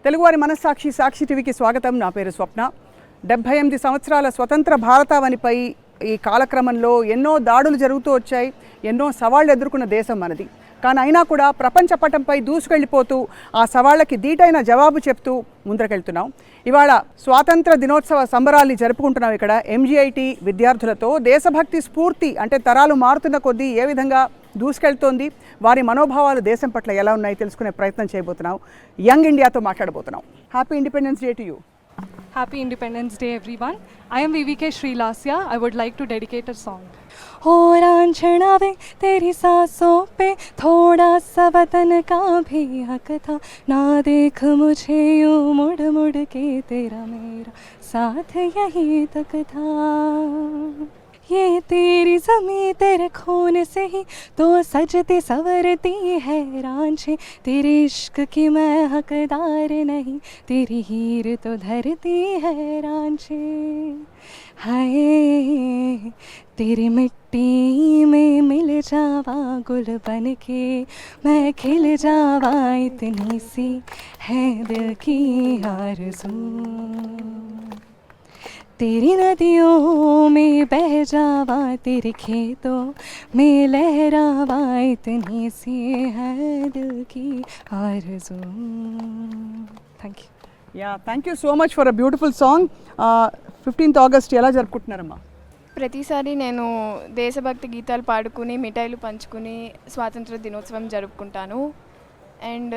తెలుగువారి మనస్సాక్షి సాక్షి టీవీకి స్వాగతం. నా పేరు స్వప్న. 78 సంవత్సరాల స్వతంత్ర భారతావనిపై ఈ కాలక్రమంలో ఎన్నో దాడులు జరుగుతూ వచ్చాయి, ఎన్నో సవాళ్లు ఎదుర్కొన్న దేశం మనది. కానీ అయినా కూడా ప్రపంచ పటంపై దూసుకెళ్ళిపోతూ ఆ సవాళ్లకి ధీటైన జవాబు చెప్తూ ముందరకెళ్తున్నాం. ఇవాళ స్వాతంత్ర దినోత్సవ సంబరాల్ని జరుపుకుంటున్నాం. ఇక్కడ ఎంజీఐటీ విద్యార్థులతో దేశభక్తి స్ఫూర్తి అంటే తరాలు మారుతున్న కొద్దీ ఏ విధంగా దూసుకెళ్తోంది, వారి మనోభావాలు దేశం పట్ల ఎలా ఉన్నాయి తెలుసుకునే ప్రయత్నం చేయబోతున్నాం. యంగ్ ఇండియాతో మాట్లాడబోతున్నాం. Happy independence day to you. Happy Independence Day everyone. I am VVK Srilasya. I would like to dedicate a song. हो रांझना वे तेरी सांसों पे थोड़ा सा वतन का भी हक था, ना देख मुझे यूं मुड़ मुड़ के तेरा मेरा साथ यहीं तक था. ये तेरी ज़मीं तेरे खून से ही तो सजती संवरती है रांझे, तेरे इश्क की मैं हकदार नहीं, तेरी हीर तो धरती है रांझे. हाय तेरी मिट्टी में मिल जावा गुल बन के, मैं खिल जावा इतनी सी है दिल की आरज़ू. तेरी नदियों में बह जावा, तेरे खेतों में लहरावा, इतनी सी है दिल की आरज़ू. Thank you. Yeah, thank you so much for a beautiful song. 15th August ఎలా జరుపుకుంటున్నారమ్మా? ప్రతిసారి నేను దేశభక్తి గీతాలు పాడుకుని మిఠాయిలు పంచుకుని స్వాతంత్ర దినోత్సవం జరుపుకుంటాను. అండ్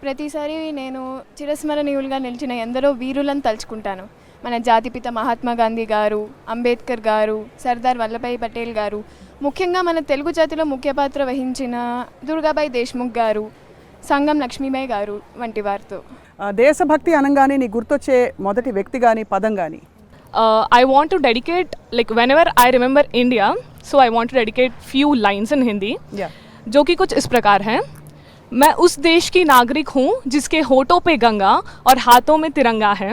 ప్రతిసారి నేను చిరస్మరణీయులుగా నిలిచిన ఎందరో వీరులను తలుచుకుంటాను. మన జాతిపిత మహాత్మా గాంధీ గారు, అంబేద్కర్ గారు, సర్దార్ వల్లభాయ్ పటేల్ గారు, ముఖ్యంగా మన తెలుగు జాతిలో ముఖ్య పాత్ర వహించిన దుర్గాబాయి దేశ్ముఖ్ గారు, సంగం లక్ష్మీబాయి గారు వంటి వారితో. దేశభక్తి అనగానే నీ గుర్తొచ్చే మొదటి వ్యక్తి కానీ పదం కానీ? I want to dedicate, like whenever I remember India, so I want to dedicate few lines in Hindi, जो कि कुछ इस प्रकार हैं. मैं उस देश की नागरिक हूँ जिसके होठों पे गंगा और हाथों में तिरंगा है.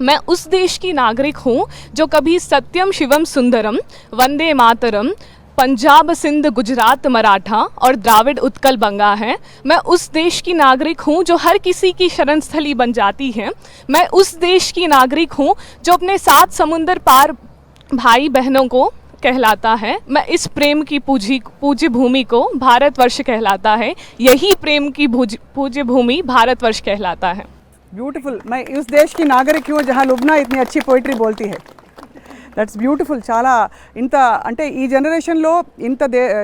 मैं उस देश की नागरिक हूँ जो कभी सत्यम शिवम सुंदरम, वंदे मातरम, पंजाब सिंध गुजरात मराठा और द्राविड़ उत्कल बंगा है. मैं उस देश की नागरिक हूँ जो हर किसी की शरण स्थली बन जाती है. मैं उस देश की नागरिक हूँ जो अपने 7 समुंदर पार भाई बहनों को कहलाता है. मैं इस प्रेम की पूज्य भूमि को भारतवर्ष कहलाता है. यही प्रेम की पूज्य भूमि भारतवर्ष कहलाता है. బ్యూటిఫుల్. मैं उस देश की नागरिक हूँ जहाँ लुबना इतनी अच्छी पोइट्री बोलती है. That's beautiful. చాలా ఇంత అంటే ఈ జనరేషన్లో ఇంత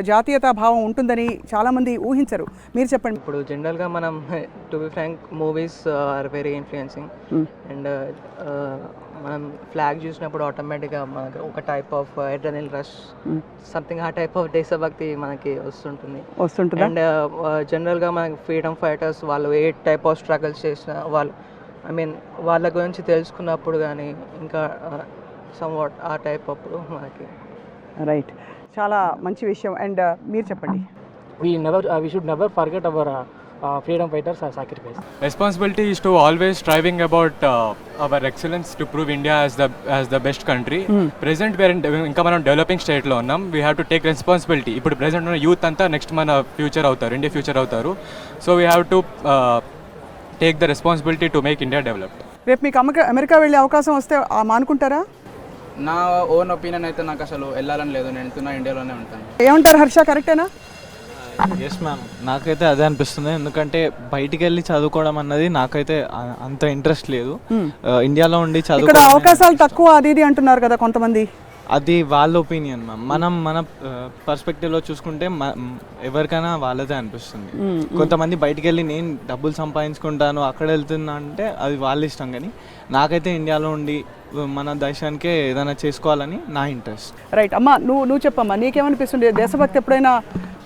జాతీయతా భావం ఉంటుందని చాలామంది ఊహించరు. మీరు చెప్పండి. ఇప్పుడు జనరల్గా మనం to be frank movies are very influencing and మనం ఫ్లాగ్ చూసినప్పుడు ఆటోమేటిక్గా మనకి ఒక type of adrenaline rush something ఆ టైప్ ఆఫ్ దేశభక్తి మనకి వస్తుంటుంది. అండ్ జనరల్గా మనకి ఫ్రీడమ్ ఫైటర్స్ వాళ్ళు ఏ టైప్ ఆఫ్ స్ట్రగల్స్ చేసిన వాళ్ళు ఐ మీన్ వాళ్ళ గురించి తెలుసుకున్నప్పుడు కానీ ఇంకా సమ్వాట్ ఆ టైప్ అప్పుడు మనకి రైట్. చాలా మంచి విషయం. అండ్ మీరు చెప్పండి. we should never forget our freedom fighters or sacrifice. Responsibility is to always striving about our excellence to prove India as the best country. Present we are ఇంకా మనం డెవలపింగ్ స్టేట్లో ఉన్నాం. We have to take responsibility. ఇప్పుడు present ఉన్న youth అంతా next మన future అవుతారు, India future అవుతారు. So we have to take the responsibility to make India developed. రేపు మీకు అమెరికా వెళ్ళే అవకాశం వస్తే మానుకుంటారా? నా ఓన్ ఒపీనియన్ అయితే నాకు అసలు వెళ్ళాలని లేదు. నేను వెళ్తున్నా, ఇండియాలోనే ఉంటాను. ఏమంటారు హర్ష, కరెక్టేనా? ఎస్ మ్యామ్, నాకైతే అదే అనిపిస్తుంది. ఎందుకంటే బయటికి వెళ్ళి చదువుకోవడం అన్నది నాకైతే అంత ఇంట్రెస్ట్ లేదు. ఇండియాలో ఉండి చదువు అవకాశాలు తక్కువ అది ఇది అంటున్నారు కదా కొంతమంది. అది వాళ్ళ ఒపీనియన్ మ్యామ్. మన పర్స్పెక్టివ్లో చూసుకుంటే ఎవరికైనా వాళ్ళదే అనిపిస్తుంది. కొంతమంది బయటికి వెళ్ళి నేను డబ్బులు సంపాదించుకుంటాను అక్కడ వెళ్తున్నా అంటే అది వాళ్ళ ఇష్టం. కానీ నాకైతే ఇండియాలో ఉండి మన దేశానికే ఏదైనా చేసుకోవాలని నా ఇంట్రెస్ట్. రైట్. అమ్మా, నువ్వు చెప్పమ్మా, నీకేమనిపిస్తుంది? దేశభక్తి ఎప్పుడైనా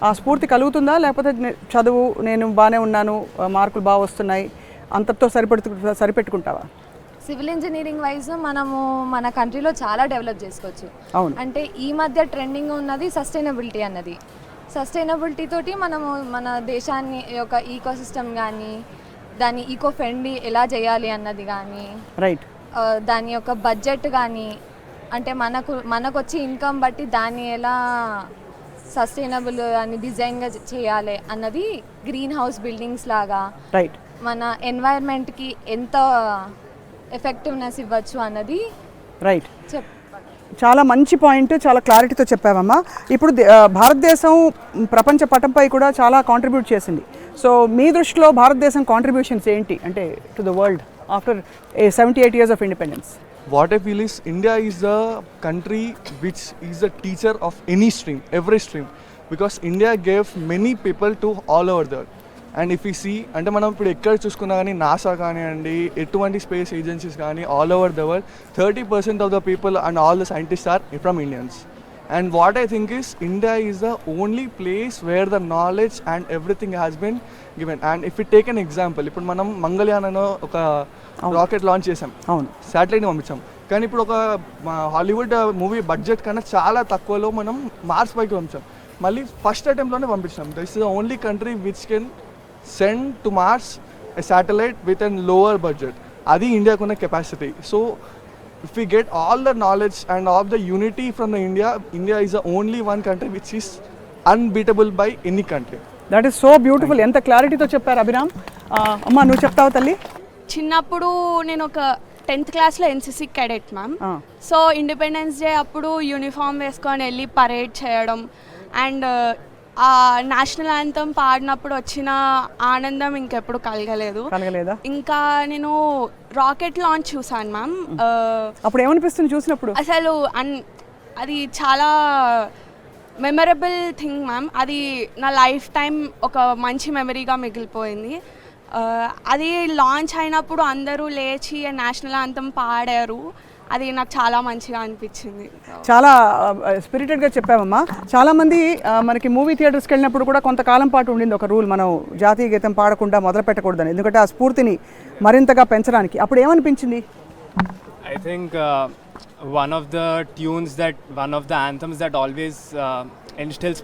ఆ స్ఫూర్తి కలుగుతుందా, లేకపోతే చదువు నేను బాగానే ఉన్నాను, మార్కులు బాగా వస్తున్నాయి అంతటితో సరిపెట్టుకుంటావా? సివిల్ ఇంజనీరింగ్ వైజ్ మనము మన కంట్రీలో చాలా డెవలప్ చేసుకోవచ్చు. అంటే ఈ మధ్య ట్రెండింగ్ ఉన్నది సస్టైనబిలిటీ అన్నది. సస్టైనబిలిటీ తోటి మనము మన దేశాన్ని యొక్క ఈకోసిస్టమ్ కానీ దాన్ని ఈకో ఫ్రెండ్లీ ఎలా చేయాలి అన్నది కానీ, రైట్, దాని యొక్క బడ్జెట్ కానీ, అంటే మనకు వచ్చే ఇన్కమ్ బట్టి దాన్ని ఎలా సస్టైనబుల్ అని డిజైన్గా చేయాలి అన్నది గ్రీన్ హౌస్ బిల్డింగ్స్ లాగా, రైట్, మన ఎన్వైర్న్మెంట్కి ఎంత ఎఫెక్టివ్నెస్ ఇవ్వచ్చు అన్నది రైట్. చాలా మంచి పాయింట్, చాలా క్లారిటీతో చెప్పావమ్మా. ఇప్పుడు భారతదేశం ప్రపంచ పటంపై కూడా చాలా కాంట్రిబ్యూట్ చేసింది. సో మీ దృష్టిలో భారతదేశం కాంట్రిబ్యూషన్స్ ఏంటి అంటే to the world after 78 years of independence? What I feel is India is the country which is a teacher of any stream, every stream, because India gave many people to all over the world. And if you see అంటే మనం ఇప్పుడు ఎక్కడ చూసుకున్నా కానీ NASA కానివ్వండి, ఎటువంటి space agencies కానీ all over the world 30% of the people and all the scientist are from Indians. And what I think is India is the only place where the knowledge and everything has been given. And if you take an example, ఇప్పుడు మనం మంగళయాన్ అనే ఒక rocket launch చేసాం, శాటిలైట్ని పంపించాం. కానీ ఇప్పుడు ఒక Hollywood movie budget కన్నా చాలా తక్కువలో మనం మార్స్ పైకి పంపించాం. మళ్ళీ ఫస్ట్ అటెంప్ట్లోనే పంపించాం. This is the only country which can send to Mars a satellite with a lower budget. Adi India kuna capacity. So if we get all the knowledge and all the unity from the India is the only one country which is unbeatable by any country. That is so beautiful. ఎంత క్లారిటీతో చెప్పారు అభిరామ్. అమ్మ నువ్వు చెప్తావు తల్లి. చిన్నప్పుడు నేను ఒక 10th క్లాస్లో NCC cadet ma'am. So independence day అప్పుడు యూనిఫామ్ వేసుకొని వెళ్ళి పరేడ్ చేయడం అండ్ ఆ నేషనల్ యాంథమ్ పాడినప్పుడు వచ్చిన ఆనందం ఇంకెప్పుడు కలగలేదు. ఇంకా నేను రాకెట్ లాంచ్ చూసాను మ్యామ్. అప్పుడు ఏమనిపిస్తుంది చూసినప్పుడు? అసలు అది చాలా మెమరబుల్ థింగ్ మ్యామ్. అది నా లైఫ్ టైం ఒక మంచి మెమరీగా మిగిలిపోయింది. అది లాంచ్ అయినప్పుడు అందరూ లేచి నేషనల్ యాంథమ్ పాడారు. అది నాకు చాలా మంచిగా అనిపించింది. చాలా స్పిరిటెడ్గా చెప్పామమ్మా. చాలామంది మనకి మూవీ థియేటర్స్కి వెళ్ళినప్పుడు కూడా కొంతకాలం పాటు ఉండింది ఒక రూల్, మనం జాతీయ గీతం పాడకుండా మొదలు పెట్టకూడదని, ఎందుకంటే ఆ స్ఫూర్తిని మరింతగా పెంచడానికి. అప్పుడు ఏమనిపించింది? I think one of the anthems that always instills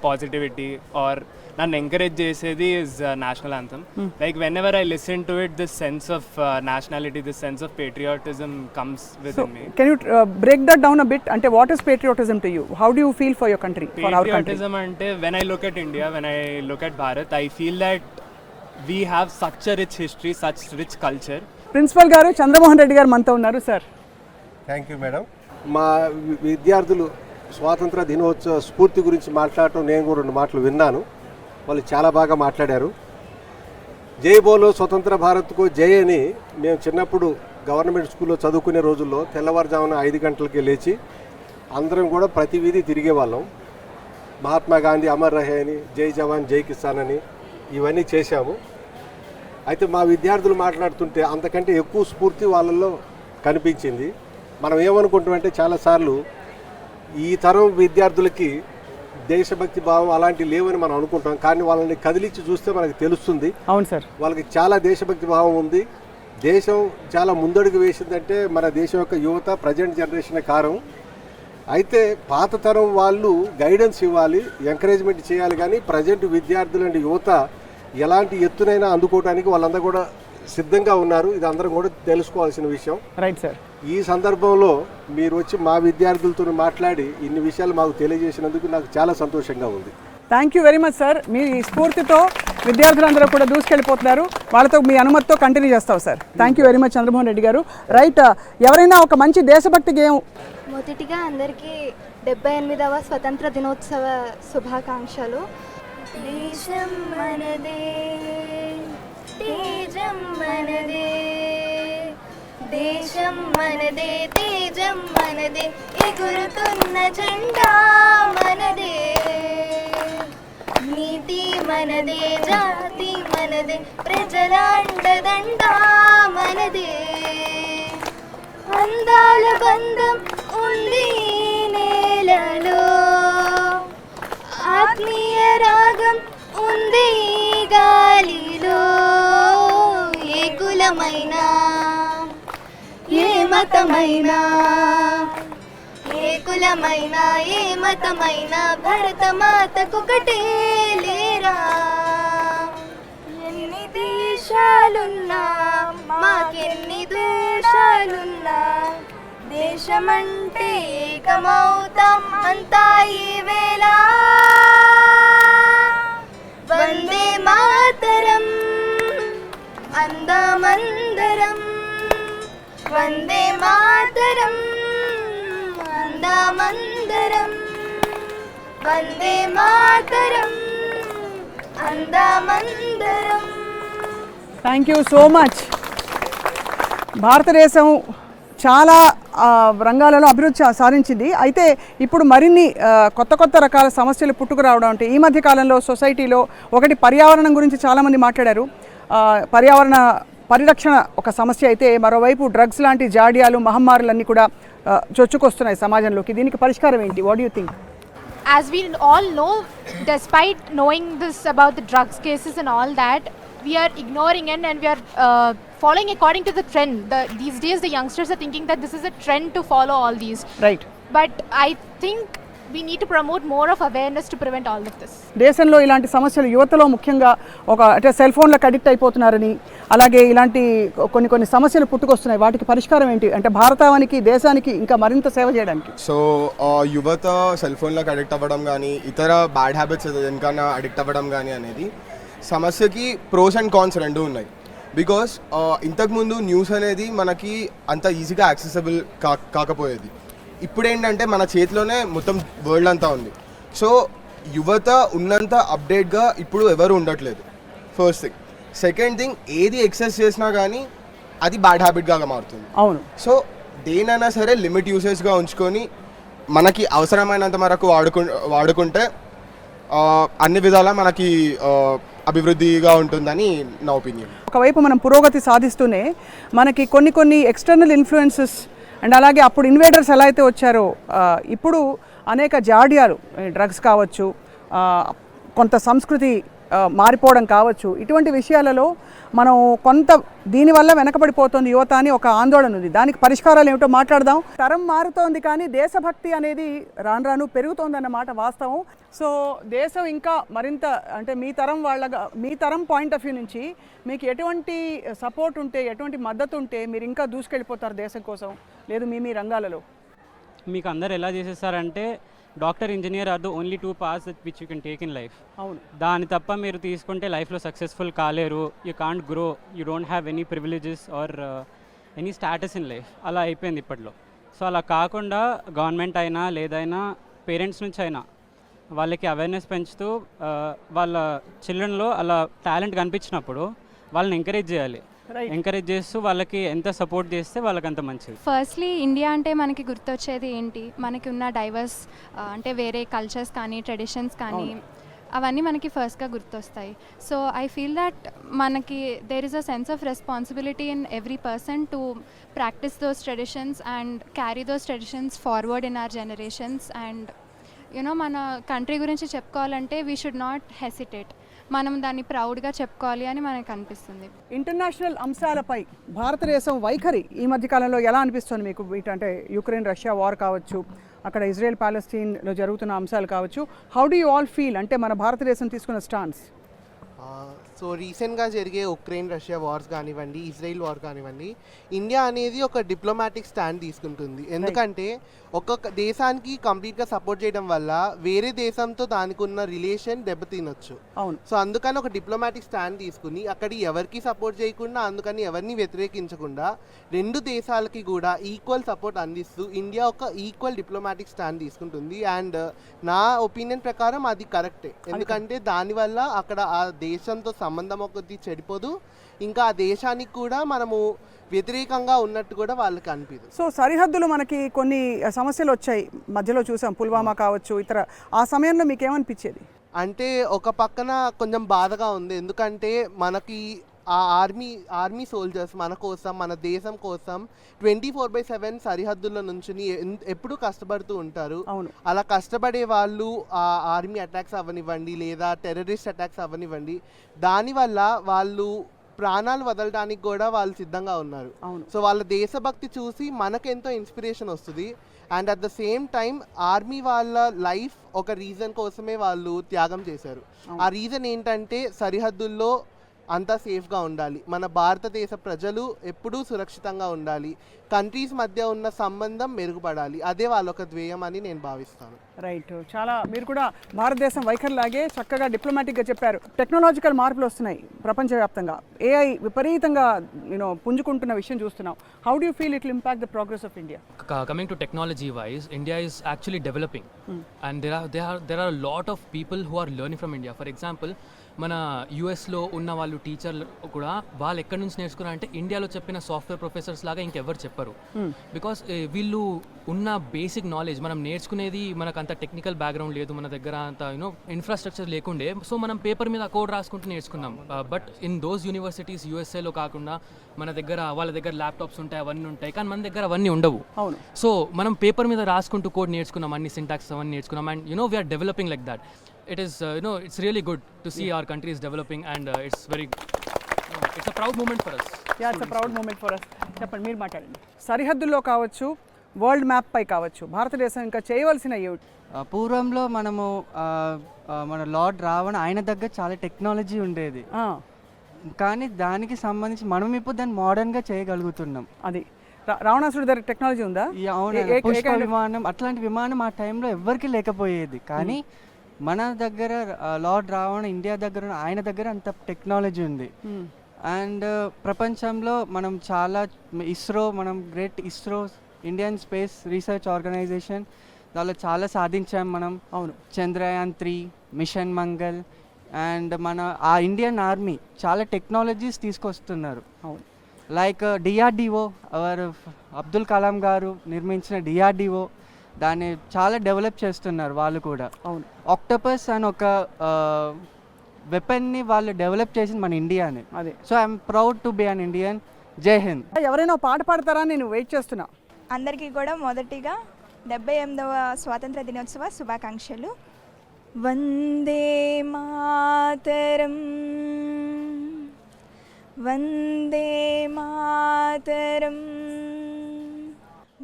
positivity or nanu encourage chesedi is national anthem. Like whenever I listen to it, this sense of nationality, this sense of patriotism comes within me. Can you break that down a bit? Ante what is patriotism to you? How do you feel for your country, for our country? Patriotism ante when I look at India, when I look at Bharat, I feel that we have such a rich history, such rich culture. Principal గారు చంద్రమోహన్ రెడ్డి గారు మనతో ఉన్నారు. Sir thank you madam. మా విద్యార్థులు స్వాతంత్ర దినోత్సవ స్ఫూర్తి గురించి మాట్లాడటం నేను కూడా 2 మాటలు విన్నాను. వాళ్ళు చాలా బాగా మాట్లాడారు. జై బోలో స్వతంత్ర భారత్కు జై అని మేము చిన్నప్పుడు గవర్నమెంట్ స్కూల్లో చదువుకునే రోజుల్లో తెల్లవారుజామున 5 గంటలకి లేచి అందరం కూడా ప్రతి వీధి తిరిగేవాళ్ళం. మహాత్మా గాంధీ అమర్ రహే అని, జై జవాన్ జై కిసాన్ అని ఇవన్నీ చేశాము. అయితే మా విద్యార్థులు మాట్లాడుతుంటే అంతకంటే ఎక్కువ స్ఫూర్తి వాళ్ళల్లో కనిపించింది. మనం ఏమనుకుంటామంటే చాలాసార్లు ఈ తరం విద్యార్థులకి దేశభక్తి భావం అలాంటివి లేవని మనం అనుకుంటాం. కానీ వాళ్ళని కదిలించి చూస్తే మనకు తెలుస్తుంది. అవును సార్, వాళ్ళకి చాలా దేశభక్తి భావం ఉంది. దేశం చాలా ముందడుగు వేసిందంటే మన దేశం యొక్క యువత, ప్రజెంట్ జనరేషన్ కారణం. అయితే పాత తరం వాళ్ళు గైడెన్స్ ఇవ్వాలి, ఎంకరేజ్మెంట్ చేయాలి. కానీ ప్రజెంట్ విద్యార్థులు అంటే యువత ఎలాంటి ఎత్తునైనా అందుకోవడానికి వాళ్ళందరూ కూడా సిద్ధంగా ఉన్నారు. ఇది అందరం కూడా తెలుసుకోవాల్సిన విషయం. Right sir. ఈ సందర్భంలో మీరు వచ్చి మా విద్యార్థులతో మాట్లాడి ఇన్ని విషయాలు మాకు తెలియజేసినందుకు నాకు చాలా సంతోషంగా ఉంది. Thank you very much sir. మీ స్ఫూర్తితో విద్యార్థులందరూ కూడా దూసుకెళ్ళిపోతున్నారు. వాళ్ళతో మీ అనుమతితో కంటిన్యూ చేస్తావు sir. Thank you very much Chandramohan Reddy garu. Right, ఎవరైనా ఒక మంచి దేశభక్తి గేయం. మొదటిగా అందరికీ 78వ స్వతంత్ర దినోత్సవ శుభాకాంక్షలు. దేశం మనదే, తేజం మనదే, దేశం మనదే, తేజం మనదే, ఎగురుతున్న జెండా మనదే, నీతి మనదే, జాతి మనదే, ప్రజల అండదండ మనదే, అందాల బంధం ఉంది నేలలో, ఆత్మీయ రాగం ఉంది గాలిలో, ఏ కులమైనా ఏ మతమైనా, ఏ కులమైనా ఏ మతమైనా, భరత మాతకొకటే లేరా. ఎన్ని దేశాలున్నా మాకెన్ని దోషాలున్నా, దేశమంటే ఏకమౌతాం అంతా ఈ వేళ. వందే మాతరం, వందే మాతరం అందమందరం వందే మాతరం అందమందరం. Thank you so much. భారతదేశం చాలా రంగాలలో అభివృద్ధి సాధించింది. అయితే ఇప్పుడు మరిన్ని కొత్త కొత్త రకాల సమస్యలు పుట్టుకురావడం అంటే ఈ మధ్య కాలంలో సొసైటీలో ఒకటి పర్యావరణం గురించి చాలామంది మాట్లాడారు. పర్యావరణ పరిరక్షణ ఒక సమస్య అయితే మరోవైపు డ్రగ్స్ లాంటి జాడ్యాలు మహమ్మారులన్నీ కూడా చొచ్చుకొస్తున్నాయి సమాజంలోకి. దీనికి పరిష్కారం ఏంటి? What you think? As we all know, despite knowing this about the drugs cases and all that, we are ignoring it and we are following according to the trend. These days the youngsters are thinking that this is a trend to follow all these. Right. But I think we need to promote more of awareness to prevent all of this. దేశంలో ఇలాంటి సమస్యలు యువతలో ముఖ్యంగా అంటే cell ఫోన్లకు addict అయిపోతున్నారని, అలాగే ఇలాంటి కొన్ని సమస్యలు పుట్టుకొస్తున్నాయి. వాటికి పరిష్కారం ఏంటి అంటే భారతానికి దేశానికి ఇంకా మరింత సేవ చేయడానికి? సో యువత సెల్ ఫోన్లకు అడిక్ట్ అవ్వడం కానీ ఇతర బ్యాడ్ హ్యాబిట్స్ దేనికన్నా అడిక్ట్ అవ్వడం కానీ అనేది సమస్యకి ప్రోస్ అండ్ కాన్స్ రెండు ఉన్నాయి. బికాస్ ఇంతకుముందు న్యూస్ అనేది మనకి అంత ఈజీగా యాక్సెసిబుల్ కాకపోయేది. ఇప్పుడు ఏంటంటే మన చేతిలోనే మొత్తం వరల్డ్ అంతా ఉంది. సో యువత ఉన్నంత అప్డేట్గా ఇప్పుడు ఎవరు ఉండట్లేదు, ఫస్ట్ థింగ్. సెకండ్ థింగ్, ఏది ఎక్సెస్ చేసినా కానీ అది బ్యాడ్ హ్యాబిట్గా మారుతుంది. అవును. సో దేనైనా సరే లిమిట్ యూసేజ్గా ఉంచుకొని మనకి అవసరమైనంత వరకు వాడుకుంటే అన్ని విధాలా మనకి అభివృద్ధిగా ఉంటుందని నా ఒపీనియన్. ఒకవైపు మనం పురోగతి సాధిస్తూనే మనకి కొన్ని ఎక్స్టర్నల్ ఇన్ఫ్లుయెన్సెస్ అండ్ అలాగే అప్పుడు ఇన్వేడర్స్ ఎలా అయితే వచ్చారో ఇప్పుడు అనేక జాడ్యాలు, డ్రగ్స్ కావచ్చు, కొంత సంస్కృతి మారిపోవడం కావచ్చు, ఇటువంటి విషయాలలో మనం కొంత దీనివల్ల వెనకబడిపోతుంది యువత అని ఒక ఆందోళన ఉంది. దానికి పరిష్కారాలు ఏమిటో మాట్లాడదాం. తరం మారుతోంది కానీ దేశభక్తి అనేది రాను పెరుగుతోందన్నమాట వాస్తవం. సో దేశం ఇంకా మరింత అంటే మీ తరం పాయింట్ ఆఫ్ వ్యూ నుంచి మీకు ఎటువంటి సపోర్ట్ ఉంటే, ఎటువంటి మద్దతు ఉంటే మీరు ఇంకా దూసుకెళ్ళిపోతారు దేశం కోసం, లేదు మీ రంగాలలో? మీకు అందరు ఎలా చేసేస్తారంటే doctor, engineer are the only 2 paths which you can take in life. అవును. దాని తప్ప మీరు తీసుకుంటే లైఫ్లో సక్సెస్ఫుల్ కాలేరు. You can't grow, you don't have any privileges or any status in life. అలా అయిపోయింది ఇప్పట్లో. సో అలా కాకుండా గవర్నమెంట్ అయినా లేదైనా పేరెంట్స్ నుంచి అయినా వాళ్ళకి అవేర్నెస్ పెంచుతూ వాళ్ళ చిల్డ్రన్లో అలా టాలెంట్ కనిపించినప్పుడు వాళ్ళని ఎంకరేజ్ చేయాలి. ఎంకరేజ్ చేస్తూ వాళ్ళకి ఎంత సపోర్ట్ చేస్తే వాళ్ళకి అంత మంచిది. ఫస్ట్లీ ఇండియా అంటే మనకి గుర్తొచ్చేది ఏంటి? మనకి ఉన్న డైవర్స్ అంటే వేరే కల్చర్స్ కానీ ట్రెడిషన్స్ కానీ అవన్నీ మనకి ఫస్ట్గా గుర్తొస్తాయి. సో ఐ ఫీల్ దట్ మనకి there is a sense of responsibility in every person to practise those traditions and carry those traditions forward in our generations. And you know మన కంట్రీ గురించి చెప్పుకోవాలంటే వీ షుడ్ నాట్ హెసిటేట్. మనం దాన్ని ప్రౌడ్గా చెప్పుకోవాలి అని మనకు అనిపిస్తుంది. ఇంటర్నేషనల్ అంశాలపై భారతదేశం వైఖరి ఈ మధ్యకాలంలో ఎలా అనిపిస్తుంది మీకు? అంటే యుక్రెయిన్ రష్యా వార్ కావచ్చు, అక్కడ ఇజ్రాయెల్ పాలస్తీన్లో జరుగుతున్న అంశాలు కావచ్చు, how do you all feel అంటే మన భారతదేశం తీసుకున్న స్టాన్స్? సో రీసెంట్గా జరిగే ఉక్రెయిన్ రష్యా వార్స్ కానివ్వండి, ఇజ్రాయిల్ వార్ కానివ్వండి, ఇండియా అనేది ఒక డిప్లొమాటిక్ స్టాండ్ తీసుకుంటుంది. ఎందుకంటే ఒక్కొక్క దేశానికి కంప్లీట్గా సపోర్ట్ చేయడం వల్ల వేరే దేశంతో దానికి ఉన్న రిలేషన్ దెబ్బతినొచ్చు. అవును. సో అందుకని ఒక డిప్లొమాటిక్ స్టాండ్ తీసుకుని అక్కడి ఎవరికి సపోర్ట్ చేయకుండా, అందుకని ఎవరిని వ్యతిరేకించకుండా రెండు దేశాలకి కూడా ఈక్వల్ సపోర్ట్ అందిస్తూ ఇండియా ఒక ఈక్వల్ డిప్లొమాటిక్ స్టాండ్ తీసుకుంటుంది. అండ్ నా ఒపీనియన్ ప్రకారం అది కరెక్టే. ఎందుకంటే దానివల్ల అక్కడ ఆ దేశంతో సంబంధం ఒకటి చెడిపోదు, ఇంకా ఆ దేశానికి కూడా మనము వ్యతిరేకంగా ఉన్నట్టు కూడా వాళ్ళకి అనిపించదు. సో సరిహద్దులు మనకి కొన్ని సమస్యలు వచ్చాయి మధ్యలో, చూసాం పుల్వామా కావచ్చు ఇతర. ఆ సమయంలో మీకు ఏమనిపించేది? అంటే ఒక పక్కన కొంచెం బాధగా ఉంది. ఎందుకంటే మనకి ఆ ఆర్మీ సోల్జర్స్ మన కోసం, మన దేశం కోసం 24/7 సరిహద్దుల్లో నుంచి ఎప్పుడూ కష్టపడుతూ ఉంటారు. అలా కష్టపడే వాళ్ళు ఆ ఆర్మీ అటాక్స్ అవ్వనివ్వండి లేదా టెర్రరిస్ట్ అటాక్స్ అవ్వనివ్వండి, దానివల్ల వాళ్ళు ప్రాణాలు వదలడానికి కూడా వాళ్ళు సిద్ధంగా ఉన్నారు. సో వాళ్ళ దేశభక్తి చూసి మనకెంతో ఇన్స్పిరేషన్ వస్తుంది. And at the same time army వాళ్ళ లైఫ్ ఒక రీజన్ కోసమే వాళ్ళు త్యాగం చేశారు. ఆ రీజన్ ఏంటంటే సరిహద్దుల్లో అంతా సేఫ్గా ఉండాలి, మన భారతదేశ ప్రజలు ఎప్పుడూ సురక్షితంగా ఉండాలి, కంట్రీస్ మధ్య ఉన్న సంబంధం మెరుగుపడాలి. అదే వాళ్ళ ఒక ధ్యేయం అని నేను భావిస్తాను. రైట్, చాలా మీరు కూడా భారతదేశం వైఖరిలాగే చక్కగా డిప్లొమాటిక్గా చెప్పారు. టెక్నాలజికల్ మార్పులు వస్తున్నాయి ప్రపంచవ్యాప్తంగా, ఏఐ విపరీతంగా పుంజుకుంటున్న విషయం చూస్తున్నాం. How do you feel it will impact the progress of India? Coming to technology wise, India is actually developing, and there are a lot of people who are learning from India. For example, మన యూఎస్లో ఉన్న వాళ్ళు టీచర్లు కూడా వాళ్ళు ఎక్కడి నుంచి నేర్చుకున్నారంటే ఇండియాలో చెప్పిన సాఫ్ట్వేర్ ప్రొఫెసర్స్ లాగా ఇంకెవరు చెప్పరు. బికాస్ వీళ్ళు ఉన్న బేసిక్ నాలెడ్జ్ మనం నేర్చుకునేది, మనకు అంత టెక్నికల్ బ్యాక్గ్రౌండ్ లేదు, మన దగ్గర అంత ఇన్ఫ్రాస్ట్రక్చర్ లేకుండే. సో మనం పేపర్ మీద కోడ్ రాసుకుంటూ నేర్చుకున్నాం. బట్ ఇన్ దోస్ యూనివర్సిటీస్ యూఎస్ఏలో కాకుండా మన దగ్గర వాళ్ళ దగ్గర ల్యాప్టాప్స్ ఉంటాయి, అవన్నీ ఉంటాయి, కానీ మన దగ్గర అవన్నీ ఉండవు. సో మనం పేపర్ మీద రాసుకుంటూ కోడ్ నేర్చుకున్నాం, అన్ని సింటాక్స్ అవన్నీ నేర్చుకున్నాం. And we are developing like that. It is, it's really good to see our country is developing, and it's it's a proud moment for us. Yeah, it's a proud moment for us. చెప్పండి, మీరు మాట్లాడండి. సరిహద్దుల్లో కావచ్చు, world map పై కావచ్చు, భారతదేశం ఇంకా చేయవలసిన పూర్వంలో మనము మన లార్డ్ రావణ ఆయన దగ్గర చాలా టెక్నాలజీ ఉండేది, కానీ దానికి సంబంధించి మనం ఇప్పుడు దాన్ని మోడర్న్గా చేయగలుగుతున్నాం. అది రావణాసుడి దగ్గర టెక్నాలజీ ఉందా? పుష్ప విమానం, అట్లాంటి విమానం ఆ టైంలో ఎవరికి లేకపోయేది, కానీ మన దగ్గర లార్డ్ రావణ ఇండియా దగ్గర ఆయన దగ్గర అంత టెక్నాలజీ ఉంది. అండ్ ప్రపంచంలో మనం చాలా ఇస్రో, మనం great ISRO Indian space research organisation, దానిలో చాలా సాధించాం మనం. అవును, చంద్రయాన్ 3, మిషన్ మంగళ్, అండ్ మన ఆ ఇండియన్ ఆర్మీ చాలా టెక్నాలజీస్ తీసుకొస్తున్నారు. అవును, లైక్ డిఆర్డిఓ, అవర్ అబ్దుల్ కలాం గారు నిర్మించిన డిఆర్డిఓ, దాన్ని చాలా డెవలప్ చేస్తున్నారు వాళ్ళు కూడా. అవును, ఆక్టోపస్ అని ఒక వెపన్ని వాళ్ళు డెవలప్ చేసింది మన ఇండియానే. అదే, so I'm proud to be an Indian. జై హింద్. ఎవరైనా పాట పాడతారా? నేను వెయిట్ చేస్తున్నా. అందరికీ కూడా మొదటిగా 78వ స్వాతంత్ర దినోత్సవ శుభాకాంక్షలు. వందే మాతరం, వందే మాతరం,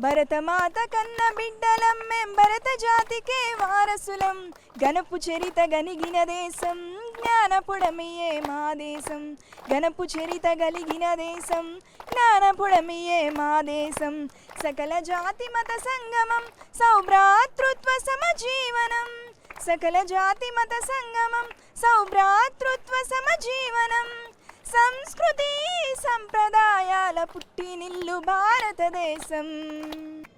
భరతమాత కన్న బిడ్డలం మేం, భరత జాతికే వారసులం, గణపు చరిత గలిగిన దేశం, జ్ఞానపుడమియే మా దేశం, గణపు చరిత గలిగిన దేశం, జ్ఞానపుడమియే మా దేశం, సకల జాతి మత సంగమం, సౌభ్రాతృత్వ సమజీవనం, సకల జాతి మత సంగమం, సౌభ్రాతృత్వ సమజీవనం, సంస్కృతి సంప్రదాయాల పుట్టినిల్లు భారతదేశం.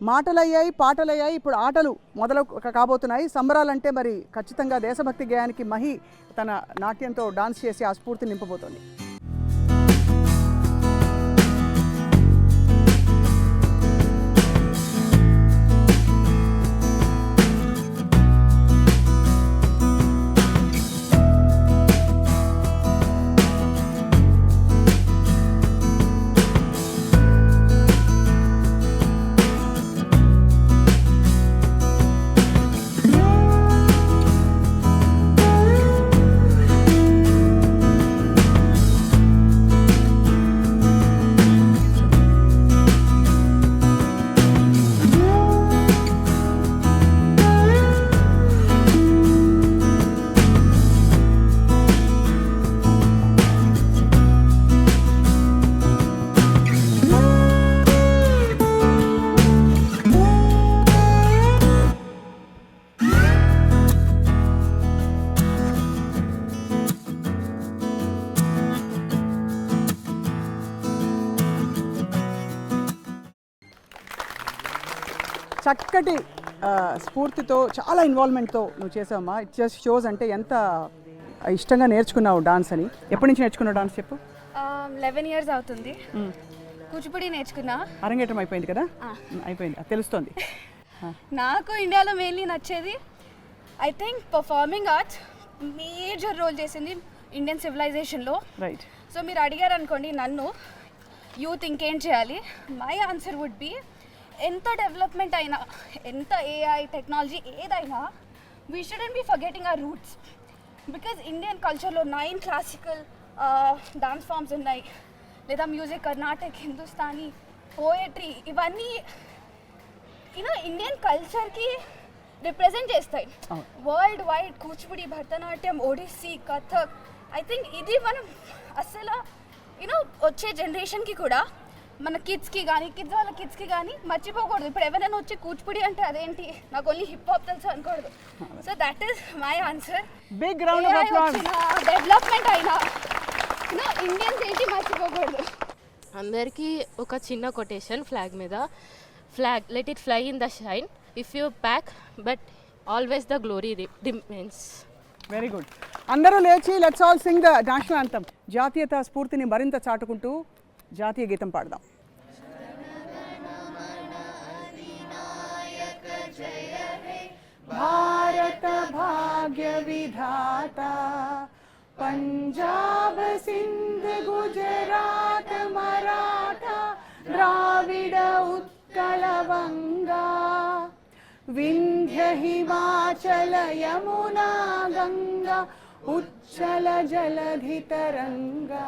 మాటలయ్యాయి, పాటలయ్యాయి, ఇప్పుడు ఆటలు మొదలు కాబోతున్నాయి. సంబరాలంటే మరి ఖచ్చితంగా దేశభక్తి గేయానికి మహి తన నాట్యంతో డాన్స్ చేసి ఆ స్ఫూర్తిని నింపబోతోంది. చక్కటి స్ఫూర్తితో, చాలా ఇన్వాల్వ్మెంట్తో నువ్వు చేసావమ్మా. ఇట్ జస్ట్ షోస్ అంటే ఎంత ఇష్టంగా నేర్చుకున్నావు డాన్స్ అని. ఎప్పటి నుంచి నేర్చుకున్నావు డాన్స్ చెప్పు? 11 years అవుతుంది. కూచిపూడి నేర్చుకున్నా. అరంగేట్రం అయిపోయింది కదా? అయిపోయింది, తెలుస్తోంది. నాకు ఇండియాలో మెయిన్లీ నచ్చేది I think performing arts major role చేసింది ఇండియన్ సివిలైజేషన్లో. రైట్. సో మీరు అడిగారు అనుకోండి నన్ను, యూత్ ఇంకేం చేయాలి, మై ఆన్సర్ వుడ్ బి ఎంత డెవలప్మెంట్ అయినా, ఎంత ఏఐ టెక్నాలజీ ఏదైనా, we shouldn't be forgetting our roots. Because Indian కల్చర్లో 9 క్లాసికల్ డాన్స్ ఫామ్స్ ఉన్నాయి, లేదా మ్యూజిక్, కర్ణాటక్, హిందుస్థానీ, పోయట్రీ, ఇవన్నీ ఇండియన్ కల్చర్కి రిప్రజెంట్ చేస్తాయి worldwide. Kuchipudi, Bharatanatyam, Odissi, Kathak, I think ఇది మనం అసలు వచ్చే జనరేషన్కి కూడా మన కిడ్స్కి కానీ కిడ్స్ వాళ్ళ కిడ్స్కి కానీ మర్చిపోకూడదు. ఇప్పుడు ఎవరైనా వచ్చి కూచిపూడి అంటే అదేంటి నాకు ఓన్లీ హిప్ హాప్ తెలుసు అనుకోకూడదు. So that is my answer. Big round of applause. Development అయినా ఇండియన్స్ ఏంటి మర్చిపోకూడదు. అందరికీ ఒక చిన్న కొటేషన్ ఫ్లాగ్ మీద, flag let it fly in the shine if you pack but always the glory remains. Very good. అందరూ లేచి let's all sing the national anthem. జాతీయత స్ఫూర్తిని మరింత చాటుకుంటూ జాతీయ గీతం పాడదాం. భారత భాగ్య విధాత పంజాబ్ సింధ్ గుజరాత్ మరాఠా ద్రావిడ ఉత్కళ వంగా వింధ్య హిమాచల యమునా గంగా ఉచ్చల జలధి తరంగా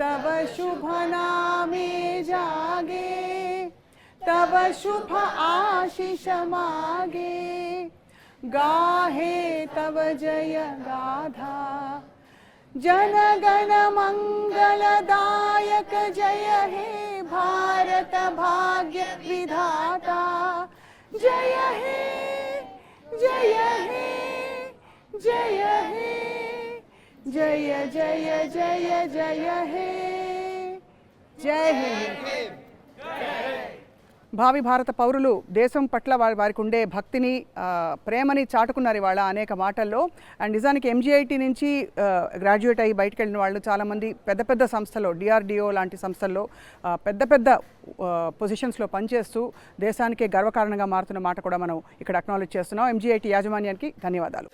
तब शुभ नामे जागे तब शुभ आशीष मागे गाहे तब जय गाथा जन गण मंगलदायक जय हे भारत भाग्य विधाता जय हे जय हे जय हे जय जय जय जय हे जय हे. భావి భారత పౌరులు దేశం పట్ల వారికి ఉండే భక్తిని ప్రేమని చాటుకున్నారు ఇవాళ అనేక మాటల్లో. అండ్ నిజానికి ఎంజీఐటీ నుంచి గ్రాడ్యుయేట్ అయ్యి బయటకు వెళ్ళిన వాళ్ళు చాలామంది పెద్ద పెద్ద సంస్థల్లో DRDO లాంటి సంస్థల్లో పెద్ద పెద్ద పొజిషన్స్లో పనిచేస్తూ దేశానికే గర్వకారణంగా మారుతున్న మాట కూడా మనం ఇక్కడ అక్నాలెడ్జ్ చేస్తున్నాం. ఎంజీఐటీ యాజమాన్యానికి ధన్యవాదాలు.